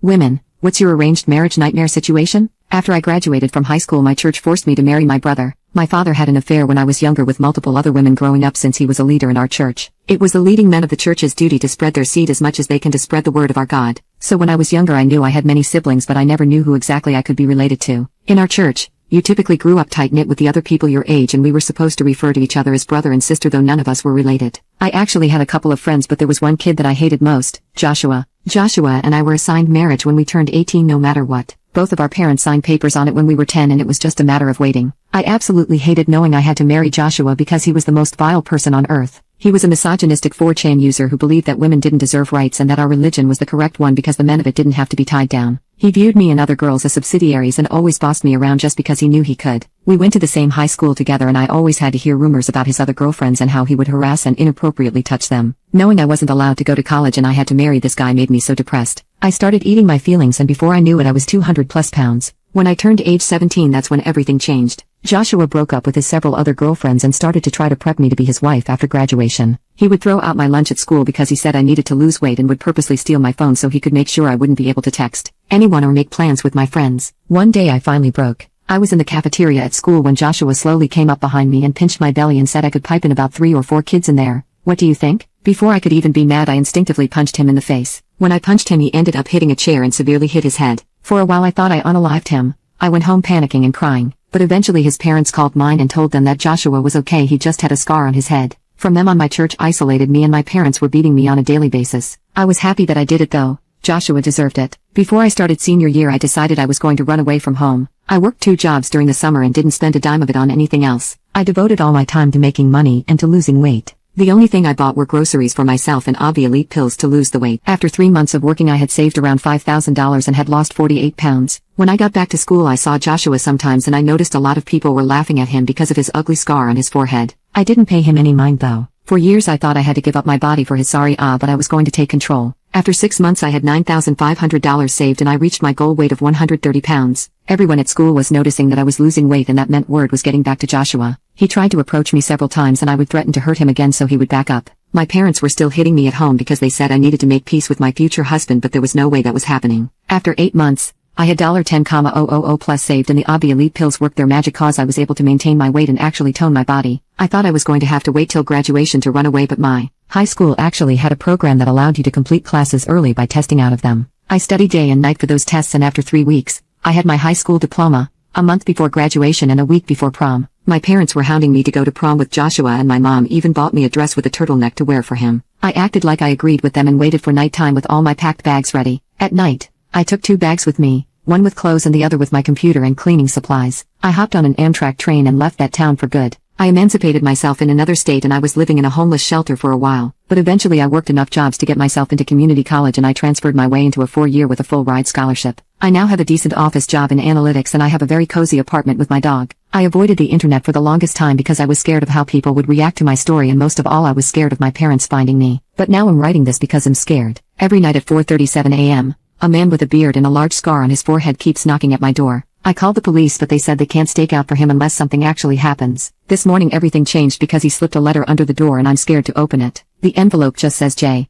Women, what's your arranged marriage nightmare situation? After I graduated from high school, my church forced me to marry my brother. My father had an affair when I was younger with multiple other women growing up since he was a leader in our church. It was the leading men of the church's duty to spread their seed as much as they can to spread the word of our God. So when I was younger I knew I had many siblings, but I never knew who exactly I could be related to. In our church, you typically grew up tight-knit with the other people your age, and we were supposed to refer to each other as brother and sister, though none of us were related. I actually had a couple of friends, but there was one kid that I hated most, Joshua. Joshua and I were assigned marriage when we turned 18 no matter what. Both of our parents signed papers on it when we were 10, and it was just a matter of waiting. I absolutely hated knowing I had to marry Joshua because he was the most vile person on earth. He was a misogynistic 4chan user who believed that women didn't deserve rights and that our religion was the correct one because the men of it didn't have to be tied down. He viewed me and other girls as subsidiaries and always bossed me around just because he knew he could. We went to the same high school together, and I always had to hear rumors about his other girlfriends and how he would harass and inappropriately touch them. Knowing I wasn't allowed to go to college and I had to marry this guy made me so depressed. I started eating my feelings, and before I knew it I was 200+ pounds. When I turned age 17, that's when everything changed. Joshua broke up with his several other girlfriends and started to try to prep me to be his wife after graduation. He would throw out my lunch at school because he said I needed to lose weight, and would purposely steal my phone so he could make sure I wouldn't be able to text anyone or make plans with my friends. One day I finally broke. I was in the cafeteria at school when Joshua slowly came up behind me and pinched my belly and said I could pipe in about 3 or 4 kids in there. What do you think? Before I could even be mad, I instinctively punched him in the face. When I punched him, he ended up hitting a chair and severely hit his head. For a while I thought I unalived him. I went home panicking and crying, but eventually his parents called mine and told them that Joshua was okay, he just had a scar on his head. From then on my church isolated me and my parents were beating me on a daily basis. I was happy that I did it though. Joshua deserved it. Before I started senior year I decided I was going to run away from home. I worked 2 jobs during the summer and didn't spend a dime of it on anything else. I devoted all my time to making money and to losing weight. The only thing I bought were groceries for myself and Obvi Elite pills to lose the weight. After 3 months of working I had saved around $5,000 and had lost 48 pounds. When I got back to school I saw Joshua sometimes, and I noticed a lot of people were laughing at him because of his ugly scar on his forehead. I didn't pay him any mind though. For years I thought I had to give up my body for his sorry but I was going to take control. After 6 months I had $9,500 saved and I reached my goal weight of 130 pounds. Everyone at school was noticing that I was losing weight, and that meant word was getting back to Joshua. He tried to approach me several times and I would threaten to hurt him again so he would back up. My parents were still hitting me at home because they said I needed to make peace with my future husband, but there was no way that was happening. After 8 months, I had $10,000 plus saved, and the Obvi Elite pills worked their magic cause I was able to maintain my weight and actually tone my body. I thought I was going to have to wait till graduation to run away, but my high school actually had a program that allowed you to complete classes early by testing out of them. I studied day and night for those tests, and after 3 weeks, I had my high school diploma, a month before graduation and a week before prom. My parents were hounding me to go to prom with Joshua, and my mom even bought me a dress with a turtleneck to wear for him. I acted like I agreed with them and waited for nighttime with all my packed bags ready. At night, I took 2 bags with me, one with clothes and the other with my computer and cleaning supplies. I hopped on an Amtrak train and left that town for good. I emancipated myself in another state and I was living in a homeless shelter for a while, but eventually I worked enough jobs to get myself into community college, and I transferred my way into a 4-year with a full ride scholarship. I now have a decent office job in analytics and I have a very cozy apartment with my dog. I avoided the internet for the longest time because I was scared of how people would react to my story, and most of all I was scared of my parents finding me. But now I'm writing this because I'm scared. Every night at 4:37 a.m., a man with a beard and a large scar on his forehead keeps knocking at my door. I called the police, but they said they can't stake out for him unless something actually happens. This morning everything changed because he slipped a letter under the door and I'm scared to open it. The envelope just says J.